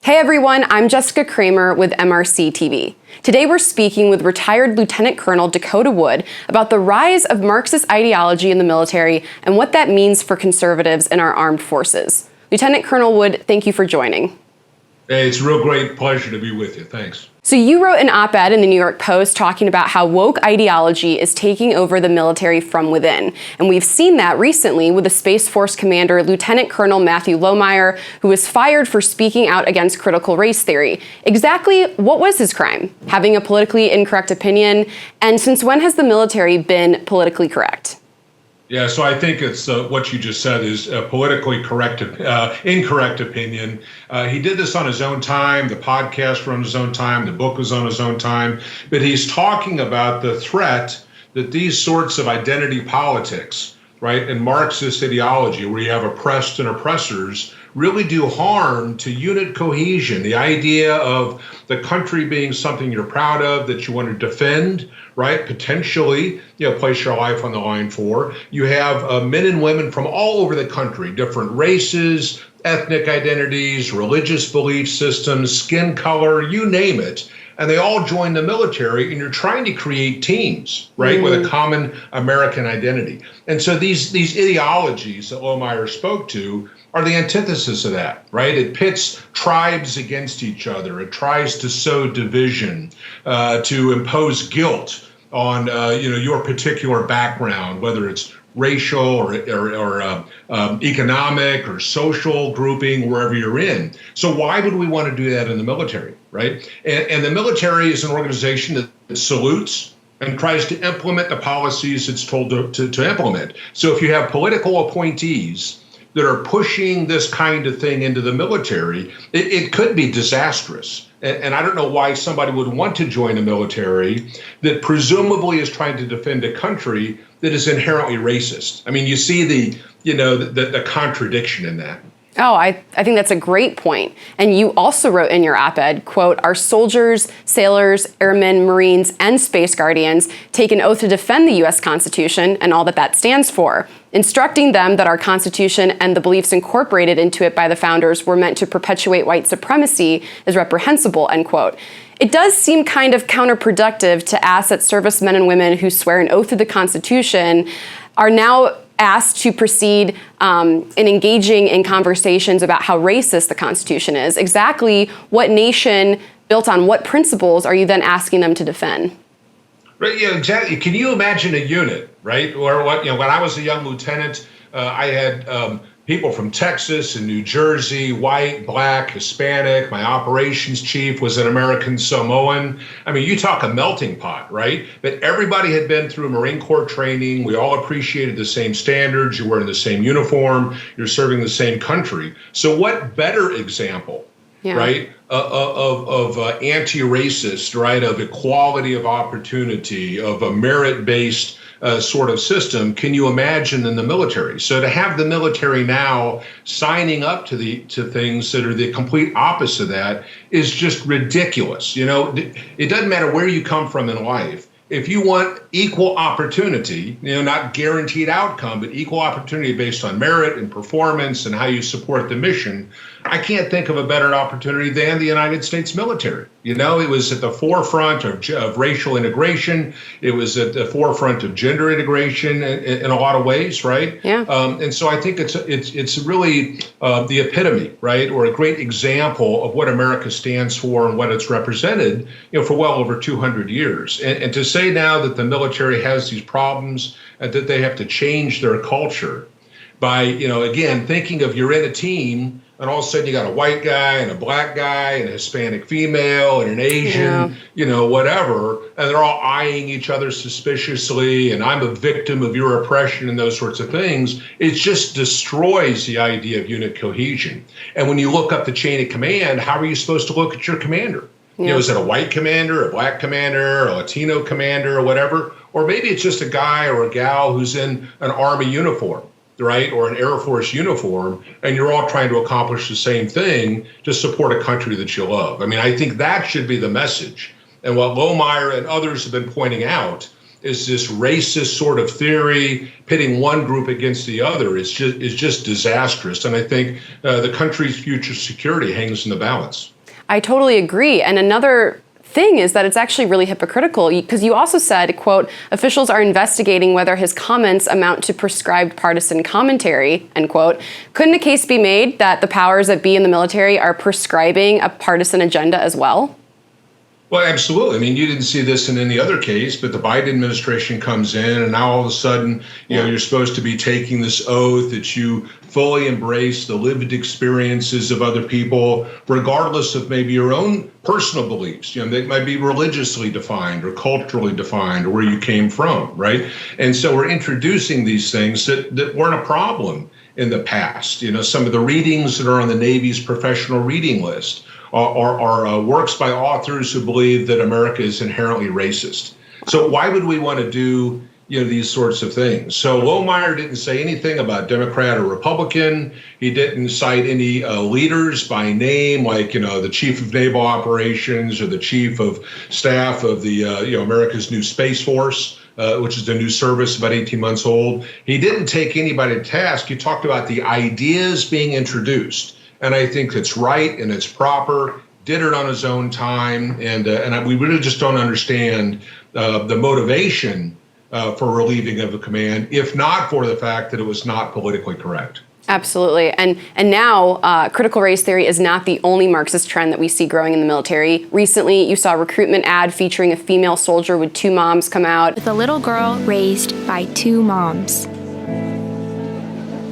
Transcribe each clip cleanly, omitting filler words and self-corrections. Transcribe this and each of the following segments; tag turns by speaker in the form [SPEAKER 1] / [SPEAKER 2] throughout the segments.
[SPEAKER 1] Hey everyone, I'm Jessica Kramer with MRCTV. Today we're speaking with retired Lieutenant Colonel Dakota Wood about the rise of Marxist ideology in the military and what that means for conservatives in our armed forces. Lieutenant Colonel Wood, thank you for joining.
[SPEAKER 2] Hey, it's a real great pleasure to be with you. Thanks.
[SPEAKER 1] So you wrote an op-ed in the New York Post talking about how woke ideology is taking over the military from within. And we've seen that recently with the Space Force commander, Lieutenant Colonel Matthew Lohmeier, who was fired for speaking out against critical race theory. Exactly what was his crime? Having a politically incorrect opinion? And since when has the military been politically correct?
[SPEAKER 2] Yeah, so I think it's what you just said is a politically incorrect opinion. He did this on his own time. The podcast was on his own time. The book was on his own time. But he's talking about the threat that these sorts of identity politics, right, and Marxist ideology, where you have oppressed and oppressors, really do harm to unit cohesion. The idea of the country being something you're proud of, that you want to defend, right? Potentially, place your life on the line for. You have men and women from all over the country, different races, ethnic identities, religious belief systems, skin color, you name it. And they all join the military, and you're trying to create teams, right, with a common American identity. And so these ideologies that Lohmeier spoke to are the antithesis of that, right? It pits tribes against each other. It tries to sow division, to impose guilt on your particular background, whether it's racial or economic or social grouping, wherever you're in. So why would we want to do that in the military, right? And the military is an organization that salutes and tries to implement the policies it's told to implement. So if you have political appointees that are pushing this kind of thing into the military, it could be disastrous. And I don't know why somebody would want to join a military that presumably is trying to defend a country that is inherently racist. I mean, you see the contradiction in that.
[SPEAKER 1] Oh, I think that's a great point. And you also wrote in your op-ed, quote, "Our soldiers, sailors, airmen, Marines, and Space Guardians take an oath to defend the U.S. Constitution and all that that stands for, instructing them that our Constitution and the beliefs incorporated into it by the founders were meant to perpetuate white supremacy is reprehensible," end quote. It does seem kind of counterproductive to ask that servicemen and women who swear an oath to the Constitution are now asked to proceed in engaging in conversations about how racist the Constitution is. Exactly what nation built on what principles are you then asking them to defend?
[SPEAKER 2] Right, yeah, exactly. Can you imagine a unit, right? Or when I was a young lieutenant, I had people from Texas and New Jersey, white, black, Hispanic. My operations chief was an American Samoan. I mean, you talk a melting pot, right? But everybody had been through Marine Corps training. We all appreciated the same standards. You're wearing the same uniform. You're serving the same country. So what better example, right, of anti-racist, right, of equality of opportunity, of a merit-based sort of system can you imagine in the military? So to have the military now signing up to things that are the complete opposite of that is just ridiculous. It doesn't matter where you come from in life. If you want equal opportunity, not guaranteed outcome, but equal opportunity based on merit and performance and how you support the mission, I can't think of a better opportunity than the United States military. It was at the forefront of racial integration. It was at the forefront of gender integration in a lot of ways, right?
[SPEAKER 1] Yeah.
[SPEAKER 2] And so I think it's really the epitome, right, or a great example of what America stands for and what it's represented, for well over 200 years. And to say now that the military has these problems and that they have to change their culture by, again, thinking of you're in a team and all of a sudden you got a white guy and a black guy and a Hispanic female and an Asian, whatever, and they're all eyeing each other suspiciously, and I'm a victim of your oppression and those sorts of things. It just destroys the idea of unit cohesion. And when you look up the chain of command, how are you supposed to look at your commander? Is it a white commander, a black commander, a Latino commander, or whatever? Or maybe it's just a guy or a gal who's in an Army uniform, right, or an Air Force uniform, and you're all trying to accomplish the same thing to support a country that you love. I mean, I think that should be the message. And what Lohmeier and others have been pointing out is this racist sort of theory pitting one group against the other is just disastrous. And I think the country's future security hangs in the balance.
[SPEAKER 1] I totally agree. And another thing is that it's actually really hypocritical because you also said, quote, officials are investigating whether his comments amount to prescribed partisan commentary, end quote. Couldn't a case be made that the powers that be in the military are prescribing a partisan agenda as well?
[SPEAKER 2] Well, absolutely. I mean, you didn't see this in any other case, but the Biden administration comes in, and now all of a sudden, you're supposed to be taking this oath that you fully embrace the lived experiences of other people, regardless of maybe your own personal beliefs. They might be religiously defined or culturally defined or where you came from, right? And so we're introducing these things that weren't a problem in the past. Some of the readings that are on the Navy's professional reading list are works by authors who believe that America is inherently racist. So why would we want to do these sorts of things? So Lohmeier didn't say anything about Democrat or Republican. He didn't cite any leaders by name, like the chief of naval operations or the chief of staff of the America's new Space Force, which is the new service, about 18 months old. He didn't take anybody to task. He talked about the ideas being introduced. And I think it's right and it's proper, did it on his own time. And we really just don't understand the motivation for relieving of the command, if not for the fact that it was not politically correct.
[SPEAKER 1] Absolutely. And now critical race theory is not the only Marxist trend that we see growing in the military. Recently, you saw a recruitment ad featuring a female soldier with two moms come out.
[SPEAKER 3] With a little girl raised by two moms.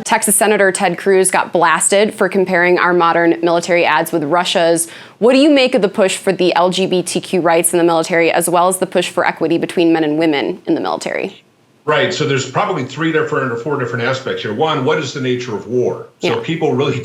[SPEAKER 1] Texas Senator Ted Cruz got blasted for comparing our modern military ads with Russia's. What do you make of the push for the LGBTQ rights in the military, as well as the push for equity between men and women in the military?
[SPEAKER 2] Right. So there's probably 3 or 4 different aspects here. One, what is the nature of war? So people really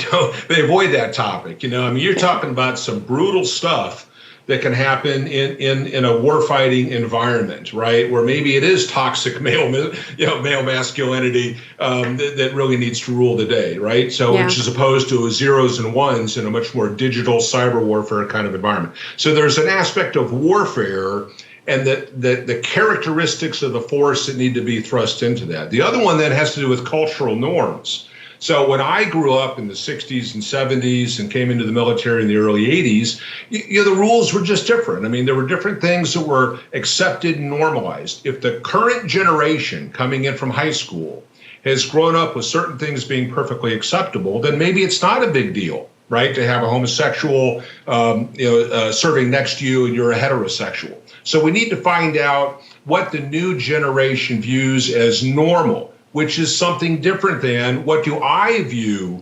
[SPEAKER 2] they avoid that topic. You're talking about some brutal stuff that can happen in a warfighting environment, right? Where maybe it is toxic male masculinity that really needs to rule the day, right? So which is opposed to zeros and ones in a much more digital cyber warfare kind of environment. So there's an aspect of warfare and the characteristics of the force that need to be thrust into that. The other one then has to do with cultural norms. So when I grew up in the 60s and 70s and came into the military in the early 80s, the rules were just different. I mean, there were different things that were accepted and normalized. If the current generation coming in from high school has grown up with certain things being perfectly acceptable, then maybe it's not a big deal, right, to have a homosexual serving next to you and you're a heterosexual. So we need to find out what the new generation views as normal, which is something different than what do I view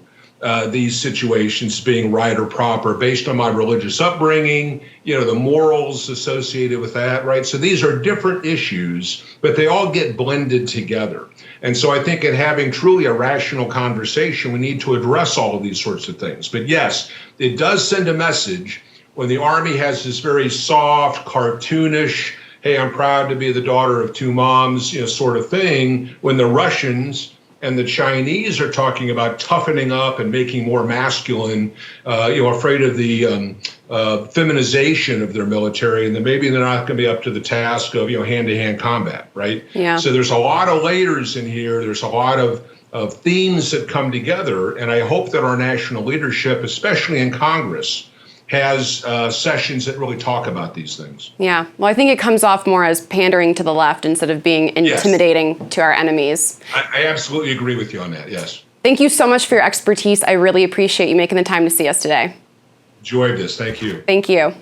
[SPEAKER 2] these situations being right or proper based on my religious upbringing, the morals associated with that, right? So these are different issues, but they all get blended together. And so I think in having truly a rational conversation, we need to address all of these sorts of things. But yes, it does send a message when the Army has this very soft, cartoonish, hey, I'm proud to be the daughter of two moms, sort of thing, when the Russians and the Chinese are talking about toughening up and making more masculine, afraid of the feminization of their military, and then maybe they're not going to be up to the task of, hand-to-hand combat, right? Yeah. So there's a lot of layers in here. There's a lot of themes that come together, and I hope that our national leadership, especially in Congress, has sessions that really talk about these things. Yeah, well, I think it comes off more as pandering to the left instead of being intimidating to our enemies. I absolutely agree with you on that, yes. Thank you so much for your expertise. I really appreciate you making the time to see us today. Enjoyed this, thank you. Thank you.